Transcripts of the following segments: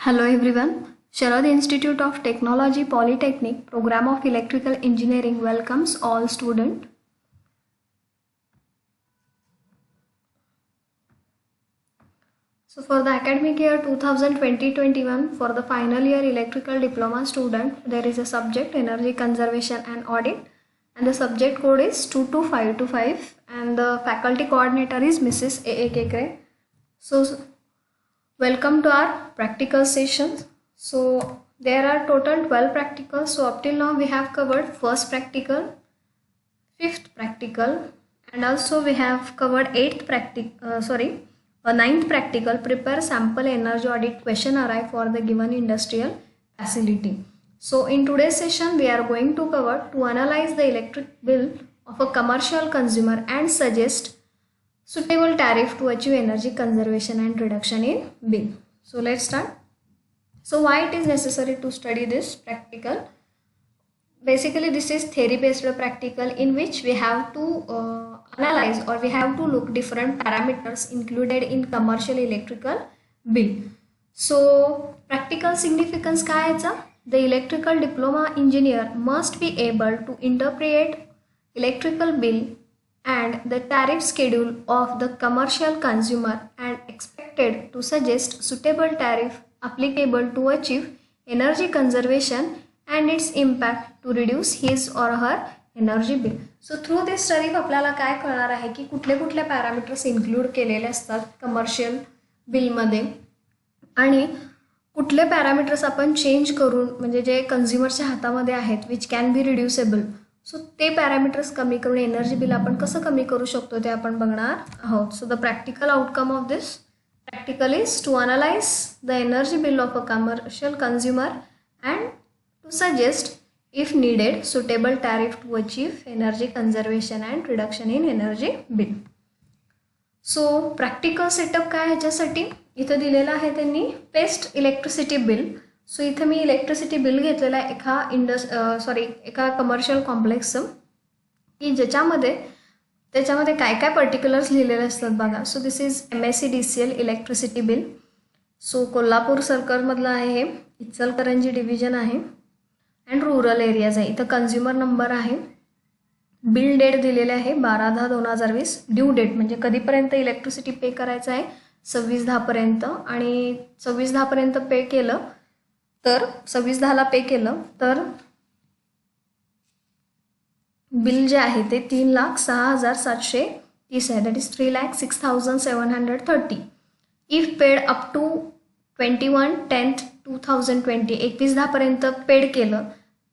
Hello everyone. Sharad Institute of Technology Polytechnic Program of Electrical Engineering welcomes all students. So for the academic year 2020-21 for the final year electrical diploma student, there is a subject energy conservation and audit, and the subject code is 22525 and the faculty coordinator is Mrs. A.A. Kekre. So welcome to our practical sessions. So there are total 12 practicals. So up till now we have covered first practical, fifth practical, and also we have covered ninth practical, prepare sample energy audit question array for the given industrial facility. So in today's session we are going to cover to analyze the electric bill of a commercial consumer and suggest suitable tariff to achieve energy conservation and reduction in bill. So let's start. So why it is necessary to study this practical? Basically this is theory based practical in which we have to analyze or we have to look different parameters included in commercial electrical bill. So practical significance काय याचा? The electrical diploma engineer must be able to interpret electrical bill and the tariff schedule of the commercial consumer and expected to suggest suitable tariff applicable to achieve energy conservation and its impact to reduce his or her energy bill. So through this tariff आपल्याला काय कळणार आहे की कुठले कुठले parameters include केलेले असतात commercial बिलमध्ये आणि कुठले पॅरामीटर्स आपण चेंज करून म्हणजे जे कन्झ्युमरच्या हातामध्ये आहेत विच कॅन बी रिड्युसेबल. सो ते पॅरामीटर्स कमी करून एनर्जी बिल आपण कसं कमी करू शकतो ते आपण बघणार आहोत. So the practical outcome of this practical is to analyze the energy bill of a commercial consumer and to suggest if needed suitable tariff to achieve energy conservation and reduction in energy bill. So practical setup काय ह्याच्यासाठी इथं दिलेलं आहे त्यांनी paste electricity bill. So इथं मी electricity bill घेतलेला आहे एका कमर्शियल कॉम्प्लेक्सचं की त्याच्यामध्ये काय काय पर्टिक्युलर्स लिहिलेले असतात बघा. So this is MSEDCL electricity bill. So Kolhapur सर्कलमधलं आहे हे, इचलकरंजी डिव्हिजन आहे अँड रुरल एरियाज आहे. इथं कन्झ्युमर नंबर आहे, बिल डेट दिलेले आहे 12/10/2020. ड्यू डेट म्हणजे कधीपर्यंत इलेक्ट्रिसिटी पे करायचं आहे 26/10 आणि 26/10 पे केलं तर 26/10 पे केलं तर बिल जे आहे ते 3,06,730 आहे. That is 3,06,730. If paid up to 21/10/2020 21/10 paid केलं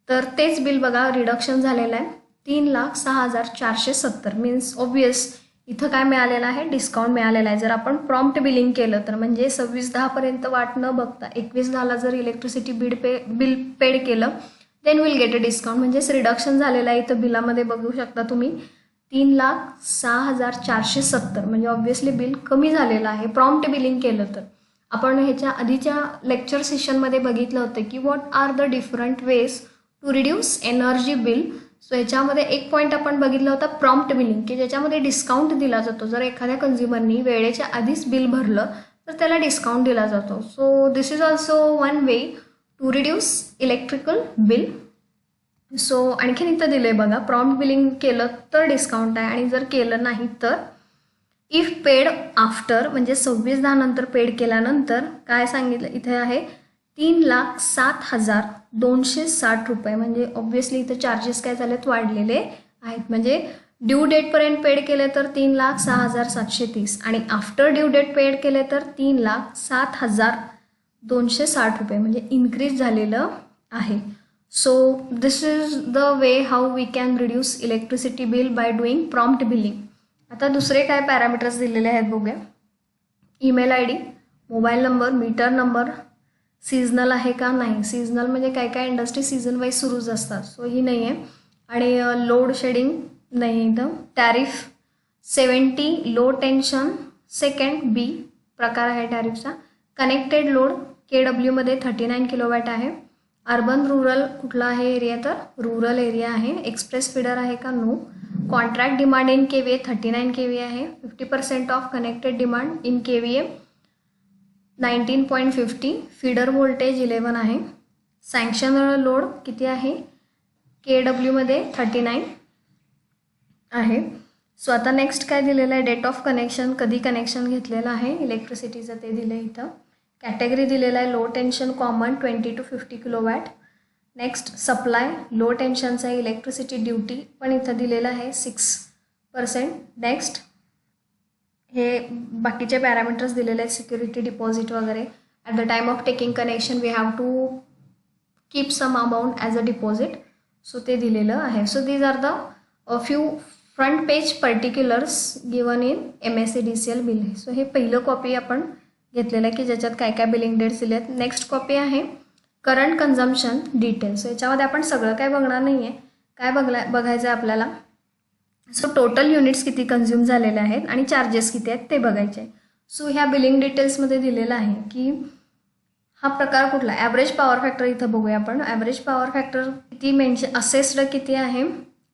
तर तेच बिल बघा रिडक्शन झालेलं आहे 3,06,470. मीन्स ऑब्वियस इथं काय मिळालेलं आहे डिस्काउंट मिळालेला आहे. जर आपण प्रॉम्प्ट बिलिंग केलं तर म्हणजे 26/10 वाट न बघता 21/10 जर इलेक्ट्रिसिटी बिल पेड केलं then will get a discount म्हणजेच रिडक्शन झालेलं आहे. इथं बिलामध्ये बघू शकता तुम्ही 3,06,470 म्हणजे ऑब्व्हियसली बिल कमी झालेलं आहे प्रॉम्प्ट बिलिंग केलं तर. आपण ह्याच्या आधीच्या लेक्चर सेशनमध्ये बघितलं होतं की what are the different ways to reduce energy bill. So ह्याच्यामध्ये एक पॉईंट आपण बघितला होता प्रॉम्प्ट बिलिंग की ज्याच्यामध्ये डिस्काउंट दिला जातो. जर एखाद्या कन्झ्युमरनी वेळेच्या आधीच बिल भरलं तर त्याला डिस्काउंट दिला जातो. So this is also one way to reduce electrical bill. So आणखीन इथं दिलं आहे बघा प्रॉम्प्ट बिलिंग केलं तर डिस्काउंट आहे आणि जर केलं नाही तर इफ पेड आफ्टर म्हणजे 26/10 नंतर पेड केल्यानंतर काय सांगितलं इथे आहे 3,07,260 रुपये. म्हणजे ऑब्व्हियसली इथं चार्जेस काय झालेत वाढलेले आहेत. म्हणजे ड्यू डेटपर्यंत पेड केले तर 3,06,730 आणि आफ्टर ड्यू डेट पेड केले तर 3,07,260 रुपये म्हणजे इन्क्रीज झालेलं आहे. So this is the way how we can reduce electricity bill by doing prompt billing. आता दुसरे काय पॅरामीटर्स दिलेले आहेत बघूया. Email ID, mobile number, meter number, seasonal आहे का नाही. सीजनल म्हणजे काय काय इंडस्ट्री सीझन वाईज सुरूच असतात सो ही नाही आहे. आणि लोड शेडिंग नाही एकदम. Tariff 70 low tension second B प्रकार आहे टॅरिफचा. कनेक्टेड लोड KW मध्ये 39 kW आहे. अर्बन रुरल कुठला आहे एरिया तर रुरल एरिया आहे. एक्सप्रेस फीडर आहे का no. Contract demand in KVA 39 kVA आहे. 50% of connected demand in KVA. 19.50, feeder voltage 11 आहे, सँक्शन लोड किती आहे KW मध्ये 39 आहे. सो आता नेक्स्ट काय दिलेलं आहे, डेट ऑफ कनेक्शन, कधी कनेक्शन घेतलेलं आहे इलेक्ट्रिसिटीचं ते दिलं आहे इथं. कॅटेगरी दिलेला आहे low tension common 20 to 50 kilowatt. Next supply low टेन्शनचा आहे, इलेक्ट्रिसिटी ड्युटी पण इथं दिलेलं आहे 6%. नेक्स्ट हे बाकीचे पॅरामीटर्स दिलेले आहेत, सिक्युरिटी डिपॉझिट वगैरे. At the time of taking connection we have to keep some amount as a deposit. So ते दिलेलं आहे. So these are the few front page particulars given in MSEDCL bill. So हे पहिलं copy आपण घेतलेलं आहे की ज्याच्यात काय काय बिलिंग डेट्स दिले आहेत. नेक्स्ट कॉपी आहे करंट कन्झम्पशन डिटेल्स. याच्यामध्ये आपण सगळं काय बघणार नाही आहे, काय बघायचं आहे आपल्याला. सो टोटल युनिट्स किती कन्झ्युम झालेले आहेत आणि चार्जेस किती आहेत ते बघायचे. सो ह्या बिलिंग डिटेल्समध्ये दिलेलं आहे की हा प्रकार कुठला. ॲव्हरेज पॉवर फॅक्टर इथं बघूया आपण. ॲव्हरेज पॉवर फॅक्टर किती मेन्शन असेस्ड किती आहे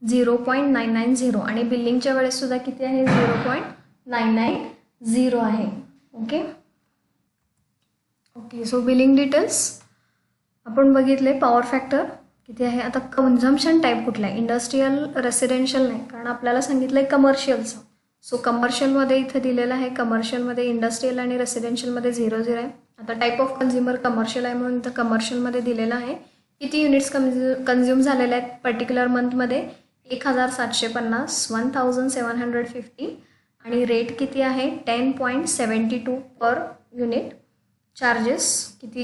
0.990 आणि बिलिंगच्या वेळेससुद्धा किती आहे 0.990 आहे. ओके सो बिलिंग डिटेल्स आपण बघितले. पॉवर फॅक्टर किती आहे. आता कन्झम्पशन टाईप कुठला आहे, इंडस्ट्रियल रेसिडेन्शियल नाही, कारण आपल्याला सांगितलं आहे कमर्शियलचं. सो कमर्शियलमध्ये इथं दिलेलं आहे, कमर्शियलमध्ये इंडस्ट्रियल आणि रेसिडेन्शियलमध्ये 0 आहे. आता टाईप ऑफ कन्झ्युमर कमर्शियल आहे म्हणून इथं कमर्शियलमध्ये दिलेलं आहे. किती युनिट्स कन्झ्युम झालेले आहेत पर्टिक्युलर मंथमध्ये 1750, 1750 आणि रेट किती आहे 10.72 पर युनिट. चार्जेस किती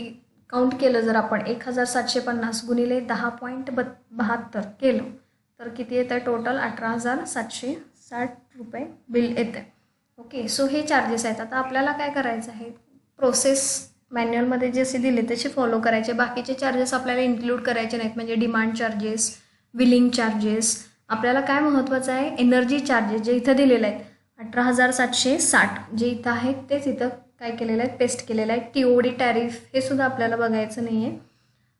काउंट केलं जर आपण 1750 गुणिले 10.72 केलं तर किती येतं टोटल 18,760 रुपये बिल येतं. ओके सो हे चार्जेस आहेत. आता आपल्याला काय करायचं आहे, प्रोसेस मॅन्युअलमध्ये जसे दिले तसे फॉलो करायचे. बाकीचे चार्जेस आपल्याला इन्क्लूड करायचे नाहीत, म्हणजे डिमांड चार्जेस, बिलिंग चार्जेस. आपल्याला काय महत्त्वाचं आहे, एनर्जी चार्जेस जे इथं दिलेले आहेत 18,760 जे इथं आहेत तेच इथं काय केलेलं आहे पेस्ट केलेलं आहे. TOD टॅरिफ हे सुद्धा आपल्याला बघायचं नाही आहे.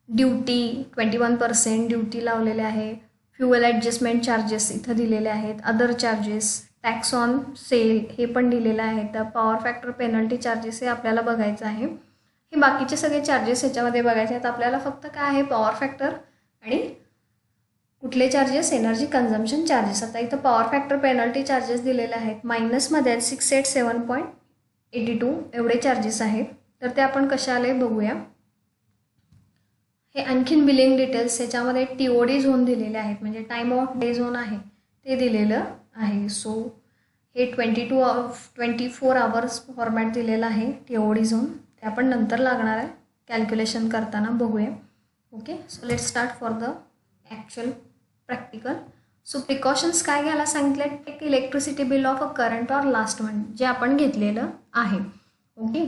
ड्युटी 21% ड्युटी लावलेले आहे. फ्युएल ॲडजस्टमेंट चार्जेस इथं दिलेले आहेत. Other charges, tax on sale हे पण दिलेलं आहे. तर पॉवर फॅक्टर पेनल्टी चार्जेस हे आपल्याला बघायचं आहे. हे बाकीचे सगळे चार्जेस ह्याच्यामध्ये बघायचे आहेत. आपल्याला फक्त काय आहे पॉवर फॅक्टर आणि कुठले चार्जेस, एनर्जी कन्झम्पशन चार्जेस. आता इथं पॉवर फॅक्टर पेनल्टी चार्जेस दिलेले आहेत. मायनसमध्ये 687.82 एवढे चार्जेस आहेत. तर ते आपण कशा आले बघूया. हे आणखीन बिलिंग डिटेल्स ह्याच्यामध्ये TOD झोन दिलेले आहेत, म्हणजे टाईम ऑफ डे झोन आहे ते दिलेलं आहे. सो हे 24 आवर्स फॉर्मॅट दिलेलं आहे TOD झोन. ते आपण नंतर लागणार आहे कॅल्क्युलेशन करताना बघूया. Okay so let start for the actual practical. So precautions काय घ्यायला सांगितले, take electricity bill of a current or last month जे आपण घेतलेलं आहे. ओके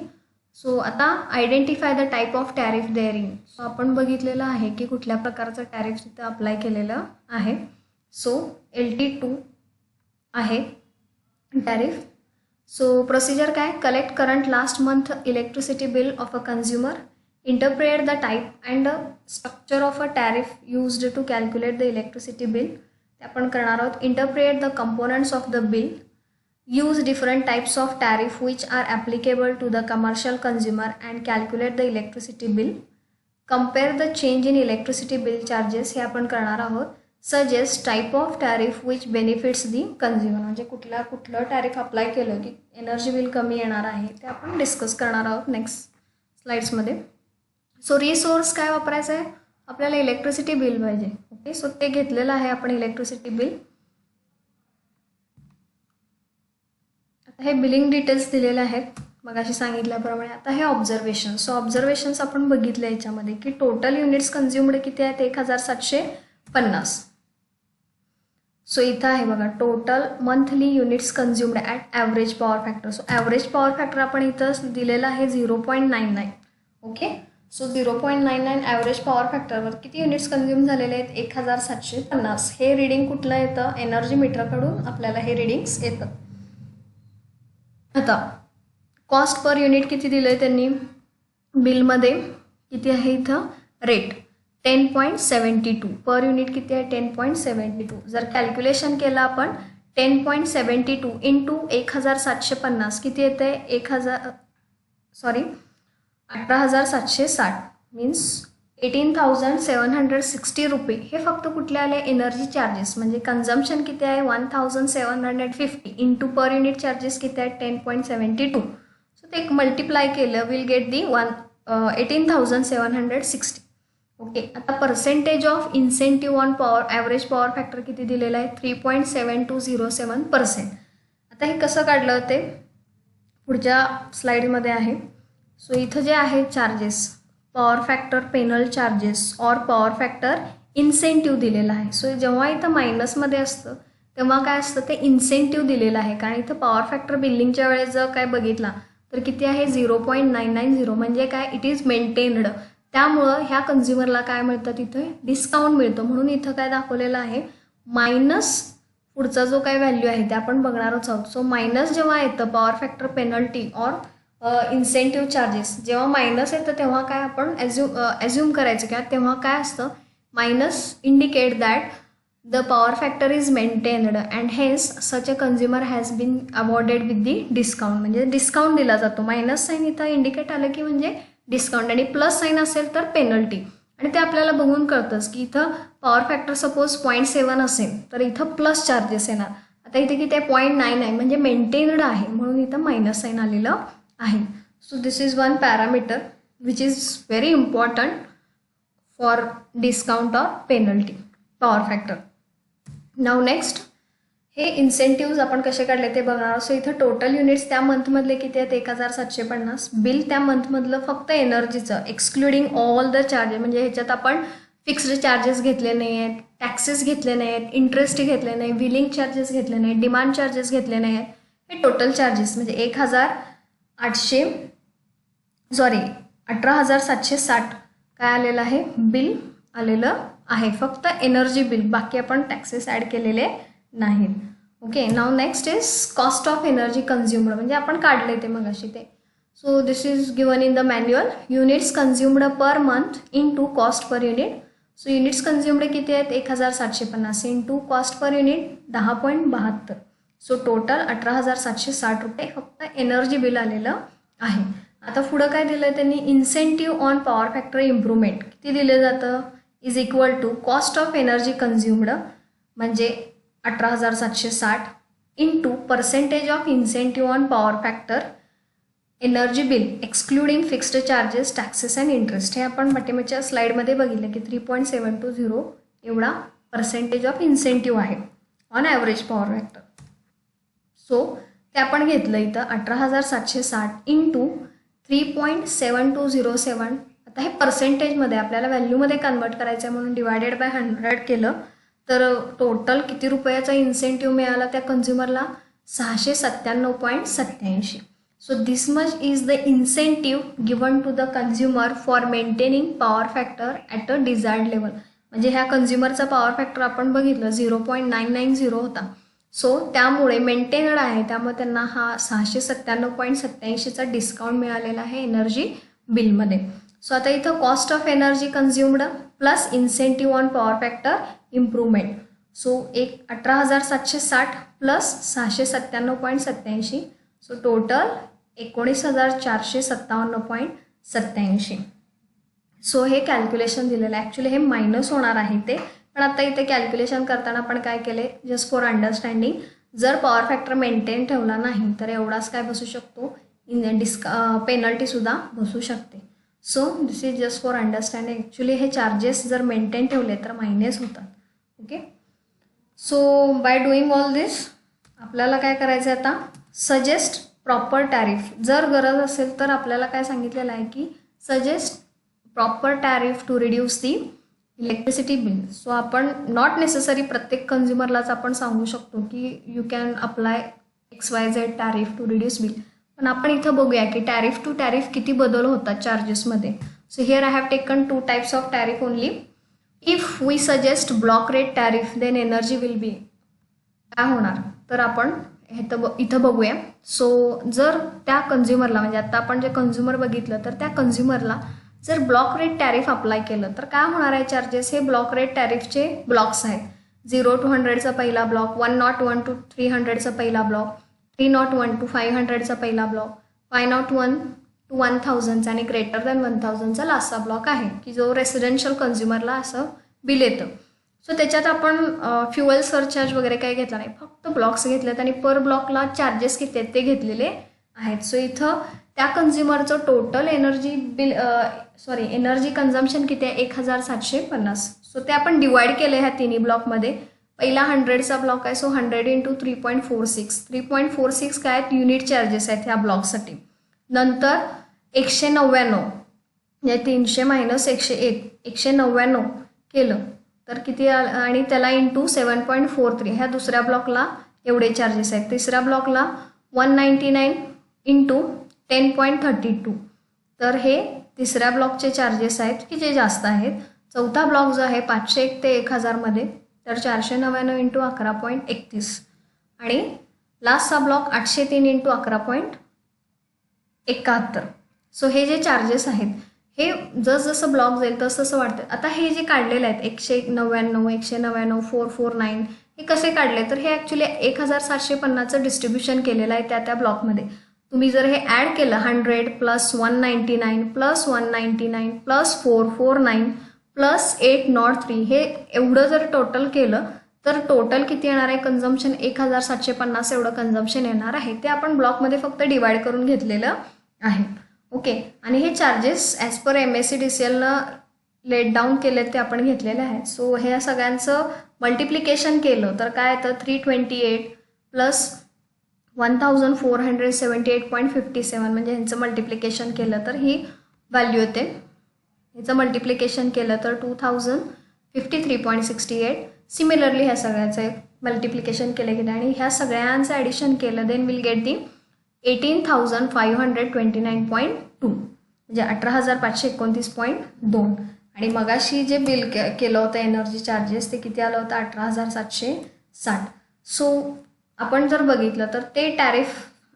सो आता identify the type of tariff देअरिंग. सो आपण बघितलेलं आहे की कुठल्या प्रकारचं टॅरिफ तिथं अप्लाय केलेलं आहे. सो LT2 आहे टॅरिफ. सो प्रोसिजर काय, collect current last month electricity bill of a consumer, interpret the type and the structure of a tariff used to calculate the electricity bill. ते आपण करणार आहोत. Interpret the components of the bill, use different types of tariff which are applicable to the commercial consumer and calculate the electricity bill. Compare the change in electricity bill charges हे आपण करणार आहोत. Suggest type of tariff which benefits the consumer, म्हणजे कुठलं tariff apply केलं की energy bill कमी येणार आहे ते आपण डिस्कस करणार आहोत नेक्स्ट स्लाइड्समध्ये. सो रिसोर्स काय वापरायचं आहे आपल्याला, इलेक्ट्रिसिटी बिल पाहिजे. ओके सो ते घेतलेलं आहे आपण इलेक्ट्रिसिटी बिल. आता हे बिलिंग डिटेल्स दिलेले आहेत मगाशी सांगितल्याप्रमाणे. आता हे ऑब्झर्वेशन. सो ऑब्झर्वेशन्स आपण बघितले याच्यामध्ये की टोटल युनिट्स कन्झ्युम्ड किती आहेत 1750. सो इथं आहे बघा total monthly units consumed at average power factor. So average power factor आपण इथं दिलेलं आहे 0.99. ओके सो 0.99 ॲव्हरेज पॉवर फॅक्टरवर किती युनिट्स कन्झ्युम झालेले आहेत 1750. हे रिडिंग कुठलं येतं, एनर्जी मीटरकडून आपल्याला हे रिडिंग्स येतं. आता कॉस्ट पर युनिट किती दिलं आहे त्यांनी बिलमध्ये, किती आहे इथं रेट 10.72 पर युनिट किती आहे 10.72. जर कॅल्क्युलेशन केलं आपण 10.72 इंटू 1750 किती येतं आहे 1000 18,760 मीन्स 18,760 रुपये हे फक्त कुठले आले एनर्जी चार्जेस म्हणजे कन्झम्पशन किती आहे 1,750 इंटू पर युनिट चार्जेस किती आहे 10.72 सो ते एक मल्टिप्लाय केलं विल गेट दी 18,760 ओके. आता percentage of incentive on power average power factor किती दिलेला आहे 3.7207%. आता हे कसं काढलं ते पुढच्या स्लाईडमध्ये आहे. सो इथं जे आहे charges power factor penal charges और पॉवर फॅक्टर इन्सेंटिव्ह दिलेला आहे. सो जेव्हा इथं मायनसमध्ये असतं तेव्हा काय असतं ते इन्सेंटिव्ह दिलेलं आहे कारण इथं पॉवर फॅक्टर बिलिंगच्या वेळेस जर काय बघितला तर किती आहे 0.990 म्हणजे काय इट इज मेंटेन्ड. त्यामुळं ह्या कन्झ्युमरला काय मिळतं तिथे डिस्काउंट मिळतं म्हणून इथं काय दाखवलेलं आहे मायनस पुढचा जो काय व्हॅल्यू आहे ते आपण बघणारच आहोत. सो मायनस जेव्हा येतं पॉवर फॅक्टर पेनल्टी और इन्सेंटिव्ह चार्जेस जेव्हा मायनस येतं तेव्हा काय आपण ॲझ्युम करायचं किंवा तेव्हा काय असतं minus indicate that the power factor is maintained and hence such a consumer has been awarded with the discount म्हणजे डिस्काउंट दिला जातो. मायनस साईन इथं इंडिकेट आलं की म्हणजे डिस्काउंट आणि प्लस साईन असेल तर पेनल्टी आणि ते आपल्याला बघून कळतंच की इथं पॉवर फॅक्टर सपोज 0.7 असेल तर इथं प्लस चार्जेस येणार. आता इथे किती आहे 0.9 आहे म्हणजे मेंटेन्ड आहे म्हणून इथं मायनस साईन आलेलं आहे. So this is one parameter which is very important for discount और पेनल्टी पॉवर फॅक्टर. नाव नेक्स्ट हे इन्सेंटिव्ज आपण कसे काढले ते बघणार. सो इथं टोटल युनिट्स त्या मंथमधले किती आहेत 1,750. बिल त्या मंथमधलं फक्त एनर्जीचं एक्सक्लुडिंग ऑल द चार्जेस म्हणजे ह्याच्यात आपण फिक्स्ड चार्जेस घेतले नाही आहेत टॅक्सेस घेतले नाही आहेत इंटरेस्ट घेतले नाही बिलिंग चार्जेस घेतले नाहीत डिमांड चार्जेस घेतले नाही आहेत. हे टोटल चार्जेस म्हणजे 18,760 काय आलेलं आहे बिल आलेलं आहे फक्त एनर्जी बिल बाकी आपण टॅक्सेस ॲड केलेले नाहीत. Okay. Now next is cost of energy consumed म्हणजे आपण काढले ते मग अशी ते. So this is given in the manual units consumed per month into cost per unit. So units consumed किती आहेत 1,750 into cost per unit 10.72. So total 18,760 रुपये फक्त एनर्जी बिल आलेलं आहे. आता पुढं काय दिलं आहे त्यांनी incentive on power factor improvement किती दिलं जातं is equal to cost of energy consumed म्हणजे 18,760 into percentage of incentive on power factor energy bill excluding fixed charges taxes and interest. हे आपण पाठीमागच्या स्लाईडमध्ये बघितलं की 3.720 एवढा पर्सेंटेज ऑफ इन्सेंटिव्ह आहे on average power factor. So ते आपण घेतलं इथं 18,760 इंटू 3.7207. आता हे पर्सेंटेजमध्ये आपल्याला व्हॅल्यूमध्ये कन्वर्ट करायचं आहे म्हणून डिवायडेड बाय 100 केलं तर टोटल किती रुपयाचा इन्सेंटिव्ह मिळाला त्या कन्झ्युमरला 697.87. So this much is the incentive given to the consumer for maintaining power factor at a desired level. म्हणजे ह्या कन्झ्युमरचा पॉवर फॅक्टर आपण बघितलं 0.990 होता. सो त्यामुळे मेंटेनड आहे त्यामुळे त्यांना हा 697.87चा डिस्काउंट मिळालेला आहे एनर्जी बिलमध्ये. सो आता इथं cost of energy consumed plus incentive on power factor improvement. So 18,760 plus 697.87 so total 19,457.87. So हे कॅल्क्युलेशन दिलेलं आहे. ॲक्च्युली हे मायनस होणार आहे ते पण आता इथे कॅल्क्युलेशन करताना आपण काय केले जस्ट फॉर अंडरस्टँडिंग जर पॉवर फॅक्टर मेंटेन ठेवला नाही तर एवढाच काय बसू शकतो पेनल्टीसुद्धा बसू शकते. So this is just for understanding. Actually हे चार्जेस जर मेंटेन ठेवले तर मायनस होतात. Okay. So by doing all this आपल्याला काय करायचं आहे आता सजेस्ट प्रॉपर टॅरिफ. जर गरज असेल तर आपल्याला काय सांगितलेलं आहे की suggest proper tariff to reduce the electricity bill. So आपण नॉट नेसेसरी प्रत्येक कन्झ्युमरलाच आपण सांगू शकतो की you can apply XYZ tariff to reduce bill. पण आपण इथं बघूया की टॅरिफ टू टॅरिफ किती बदल होतात चार्जेसमध्ये. So here I have taken 2 types of tariff only. If we suggest block rate tariff then energy will be काय होणार तर आपण इथं बघूया. सो जर त्या कन्झ्युमरला म्हणजे आता आपण जे कन्झ्युमर बघितलं तर त्या कन्झ्युमरला जर ब्लॉक रेट टॅरिफ अप्लाय केलं तर काय होणार आहे चार्जेस. हे ब्लॉक रेट टॅरिफचे ब्लॉक्स आहेत 0 to 100चा पहिला ब्लॉक 101 to 300चा पहिला ब्लॉक 301 to 500चा पहिला ब्लॉक 501 टू 1000चा आणि ग्रेटर दॅन 1000चा लास्टचा ब्लॉक आहे की जो रेसिडेन्शियल कन्झ्युमरला असं बिल येतं. सो त्याच्यात आपण फ्युएल सरचार्ज वगैरे काही घेतला नाही, फक्त ब्लॉक्स घेतलेत आणि पर ब्लॉकला चार्जेस किती आहेत ते घेतलेले आहेत. सो इथं त्या कन्झ्युमरचं टोटल एनर्जी कन्झम्पशन किती आहे 1750. सो ते आपण डिवाइड केले ह्या तिन्ही ब्लॉकमध्ये. पहिला 100चा ब्लॉक आहे, सो 100 × 3.46. 3.46 काय आहेत युनिट चार्जेस आहेत ह्या ब्लॉकसाठी. नंतर 199 म्हणजे 300 - 101 199 केलं तर किती आणि त्याला इंटू 7.43 ह्या दुसऱ्या ब्लॉकला एवढे चार्जेस आहेत. तिसऱ्या ब्लॉकला 199 × 10.32 तर हे तिसऱ्या ब्लॉकचे चार्जेस आहेत की जे जास्त आहेत. चौथा ब्लॉक जो आहे 501 ते 1000 मध्ये तर 499 × 11.31 आणि लास्टचा ब्लॉक 803 × 11.71. सो हे जे चार्जेस आहेत हे जसं ब्लॉक जाईल तसं वाढतं. आता हे जे काढलेले आहेत 199 199 449 हे कसे काढले तर हे ॲक्च्युली 1750चं डिस्ट्रीब्युशन केलेलं आहे त्या ब्लॉकमध्ये. तुम्ही जर हे ॲड केलं 100 + 199 + 199 + 449 + 803 हे एवढं जर टोटल केलं तर टोटल किती येणार आहे कन्झम्पशन 1750 एवढं कन्झम्पशन येणार आहे. ते आपण ब्लॉकमध्ये फक्त डिवाइड करून घेतलेलं आहे. ओके, आणि हे चार्जेस ॲज पर MSEDCLनं लेट डाऊन केले ते आपण घेतलेले आहेत. सो ह्या सगळ्यांचं मल्टिप्लिकेशन केलं तर काय येतं 328 + 1478.57 म्हणजे ह्यांचं मल्टिप्लिकेशन केलं तर ही व्हॅल्यू येते. ह्याचं मल्टिप्लिकेशन केलं तर 2053.68. सिमिलरली ह्या सगळ्याचं मल्टिप्लिकेशन केलं गेलं आणि ह्या सगळ्यांचं ॲडिशन केलं देन विल गेट दी 18,529.2 म्हणजे 18,529.2. आणि मगाशी जे बिल केलं होतं एनर्जी चार्जेस ते किती आलं होतं 18,760. सो आपण जर बघितलं तर ते टॅरिफ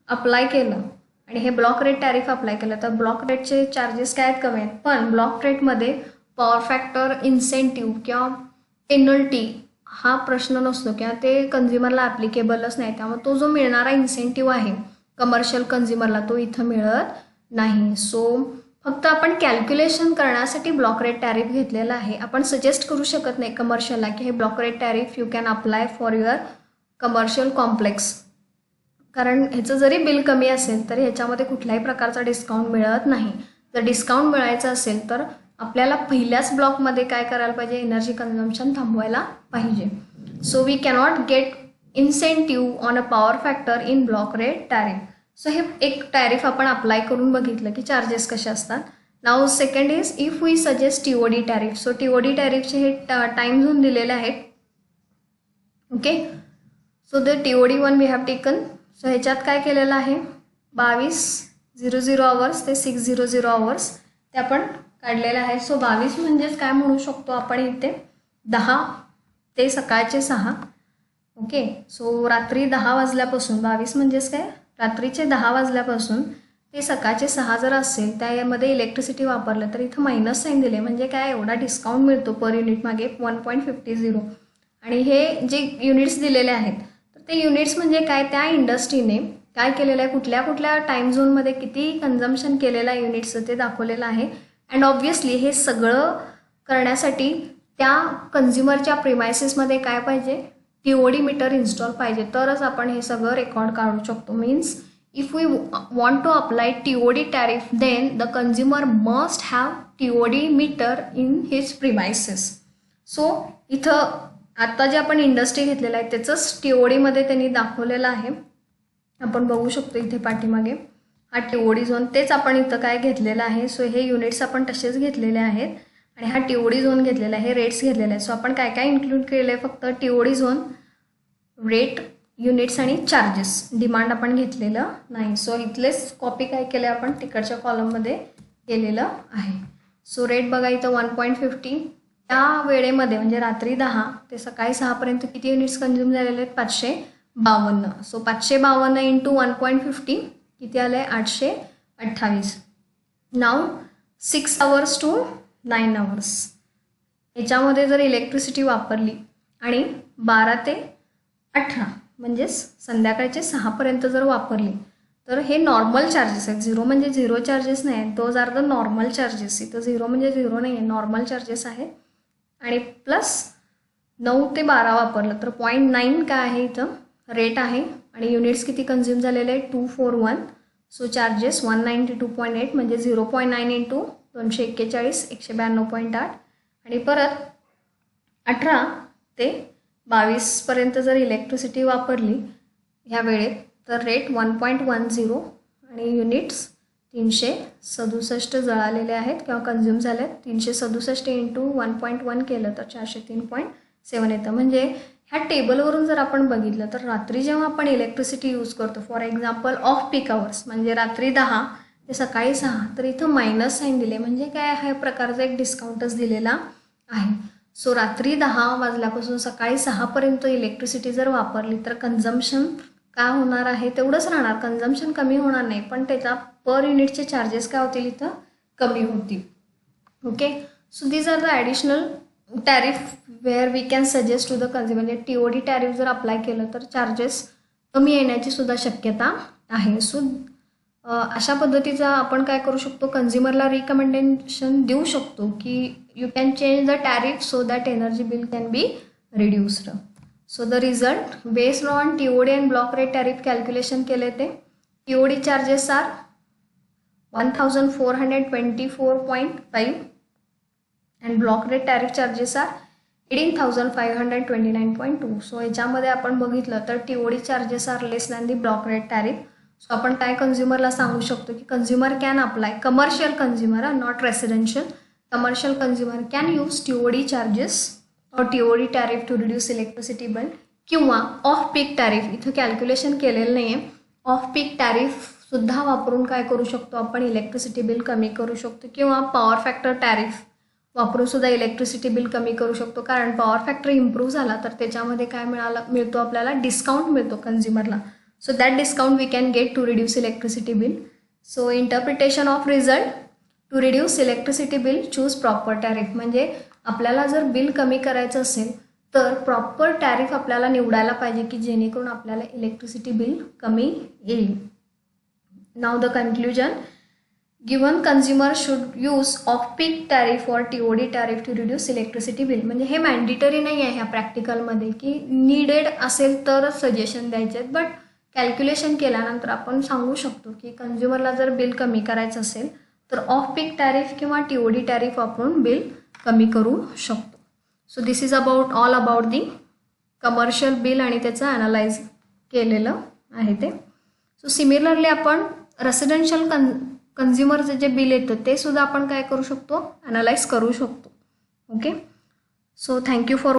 अप्लाय केलं आणि हे ब्लॉक रेट टॅरिफ अप्लाय केलं तर ब्लॉक रेटचे चार्जेस काय आहेत कमी आहेत. पण ब्लॉक रेटमध्ये पॉवर फॅक्टर इन्सेंटिव्ह किंवा पेनल्टी हा प्रश्न नसतो किंवा ते कन्झ्युमरला ॲप्लिकेबलच नाही. त्यामुळे तो जो मिळणारा इन्सेंटिव्ह आहे कमर्शियल कन्झ्युमरला तो इथं मिळत नाही. सो फक्त आपण कॅल्क्युलेशन करण्यासाठी ब्लॉक रेट टॅरिफ घेतलेला आहे. आपण सजेस्ट करू शकत नाही कमर्शियलला की हे block rate tariff you can apply for your commercial complex, कारण ह्याचं जरी बिल कमी असेल तरी ह्याच्यामध्ये कुठल्याही प्रकारचा डिस्काउंट मिळत नाही. जर डिस्काउंट मिळायचं असेल तर आपल्याला पहिल्याच ब्लॉकमध्ये काय करायला पाहिजे एनर्जी कन्झम्पशन थांबवायला पाहिजे. So we cannot get incentive on a power factor in block rate tariff. So हे एक टॅरिफ आपण अप्लाय करून बघितलं की चार्जेस कसे असतात. Now second is if we suggest TOD tariff. So TOD टॅरिफचे हे टाईम झोन दिलेले आहेत. Okay, so the TOD1 we have taken. So ह्याच्यात काय केलेलं आहे 22:00 आवर्स ते 6:00 आवर्स ते आपण काढलेलं आहे. सो 22 म्हणजेच काय म्हणू शकतो आपण इथे 10 ते सकाळचे 6. ओके, सो रात्री 10 वाजल्यापासून 22 म्हणजेच काय रात्रीचे 10 वाजल्यापासून ते सकाळचे 6 जर असेल त्यामध्ये इलेक्ट्रिसिटी वापरलं तर इथं मायनस साईन दिले म्हणजे काय एवढा डिस्काउंट मिळतो पर युनिट मागे 1.50. आणि हे जे युनिट्स दिलेले आहेत तर ते युनिट्स म्हणजे काय त्या इंडस्ट्रीने काय केलेलं आहे कुठल्या कुठल्या टाईम झोनमध्ये किती कन्झम्पशन केलेलं आहे युनिट्सचं ते दाखवलेलं आहे. अँड ऑब्व्हियसली हे सगळं करण्यासाठी त्या कन्झ्युमरच्या प्रिमायसेसमध्ये काय पाहिजे TOD मीटर इन्स्टॉल पाहिजे तरच आपण हे सगळं रेकॉर्ड काढू शकतो. Means if we want to apply TOD tariff then the consumer must have TOD meter in his premises. So इथं आत्ता जे आपण इंडस्ट्री घेतलेलं आहे त्याचंच TODमध्ये त्यांनी दाखवलेलं आहे. आपण बघू शकतो इथे पाठीमागे हा TOD झोन तेच आपण इथं काय घेतलेलं आहे. सो हे युनिट्स आपण तसेच घेतलेले आहेत आणि हा TOD झोन घेतलेला आहे, हे रेट्स घेतलेले आहेत. सो आपण काय काय इन्क्लूड केले आहे फक्त TOD झोन, रेट, युनिट्स आणि चार्जेस. डिमांड आपण घेतलेलं नाही. सो इथलेच कॉपी काय केलं आपण तिकडच्या कॉलममध्ये केलेलं आहे. सो रेट बघा इथं 1.50 त्या वेळेमध्ये म्हणजे रात्री 10 ते सकाळी 6पर्यंत किती युनिट्स कन्झ्युम झालेले आहेत 552. सो 552 इंटू 1.50 किती आलं आहे 828. नाव 6 आवर्स टू 9 आवर्स याच्यामध्ये जर इलेक्ट्रिसिटी वापरली आणि 12 ते 18 म्हणजेच संध्याकाळचे 6पर्यंत जर वापरली तर हे नॉर्मल चार्जेस आहेत. 0 म्हणजे 0 चार्जेस नाही आहेत, those are the normal charges. इथं 0 म्हणजे 0 नाही आहे, नॉर्मल चार्जेस आहेत. आणि प्लस 9 ते 12 वापरलं तर 0.9 काय आहे इथं रेट आहे. आणि युनिट्स किती कन्झ्युम झालेले आहे 241. सो चार्जेस 192.8 म्हणजे 0.9 इंटू 241 192.8. आणि परत 18 ते 22पर्यंत जर इलेक्ट्रिसिटी वापरली ह्या वेळेत तर रेट 1.10 आणि युनिट्स 367 जळालेले आहेत किंवा कन्झ्युम झाले आहेत. 367 इंटू 1.1 केलं तर 403.7 येतं. म्हणजे ह्या टेबलवरून जर आपण बघितलं तर रात्री जेव्हा आपण इलेक्ट्रिसिटी यूज करतो, for example off peak hours म्हणजे रात्री 10 ते सकाळी 6, तर इथं मायनस साईन दिले म्हणजे काय ह्या प्रकारचा एक डिस्काउंटच दिलेला आहे. सो रात्री 10 वाजल्यापासून सकाळी 6पर्यंत इलेक्ट्रिसिटी जर वापरली तर कन्झम्पशन काय होणार आहे तेवढंच राहणार, कन्झम्पशन कमी होणार नाही, पण त्याचा पर युनिटचे चार्जेस काय होतील इथं कमी होतील. Okay, so these are the additional tariff where we can suggest to the consumer. म्हणजे TOD टॅरिफ जर अप्लाय केलं तर चार्जेस कमी येण्याची सुद्धा शक्यता आहे. सो अशा पद्धतीचा आपण काय करू शकतो, कन्झ्युमरला रिकमेंडेशन देऊ शकतो की you can change the tariff so that energy bill can be reduced. So the result based on TOD and block rate tariff calculation केले ते TOD charges are 1424.5 and block rate tariff charges are 18,529.2. So याच्यामध्ये आपण बघितलं तर TOD charges are less than the block rate tariff. So आपण काय कन्झ्युमरला सांगू शकतो की consumer can apply, commercial consumer not residential, commercial consumer can use TOD charges और TOD tariff to reduce electricity bill. किंवा ऑफ पीक टॅरिफ इथं calculation केलेलं नाही आहे, ऑफ पीक टॅरिफ सुद्धा वापरून काय करू शकतो आपण इलेक्ट्रिसिटी बिल कमी करू शकतो. किंवा पॉवर फॅक्टर टॅरिफ वापरून सुद्धा इलेक्ट्रिसिटी बिल कमी करू शकतो. कारण पॉवर फॅक्टर इम्प्रूव्ह झाला तर त्याच्यामध्ये काय मिळतो आपल्याला डिस्काउंट मिळतो कन्झ्युमरला. So that discount we can get to reduce electricity bill. So interpretation of result to reduce electricity bill choose proper tariff. म्हणजे आपल्याला जर बिल कमी करायचं असेल तर प्रॉपर टॅरिफ आपल्याला निवडायला पाहिजे की जेणेकरून आपल्याला इलेक्ट्रिसिटी बिल कमी येईल. Now the conclusion, given consumer should use off peak tariff और TOD tariff to reduce electricity bill. म्हणजे हे मॅन्डेटरी नाही आहे ह्या प्रॅक्टिकलमध्ये की नीडेड असेल तरच सजेशन द्यायचे आहेत, बट कॅल्क्युलेशन केल्यानंतर आपण सांगू शकतो की कन्झ्युमरला जर बिल कमी करायचं असेल तर ऑफ पीक टॅरिफ किंवा TOD टॅरिफ वापरून बिल कमी करू शकतो. So this is all about the commercial bill आणि त्याचं ॲनालाइज केलेलं आहे ते. सो सिमिलरली आपण रेसिडेन्शियल कन्झ्युमरचं जे बिल येतं ते सुद्धा आपण काय करू शकतो ॲनालाइज करू शकतो. Okay, so thank you for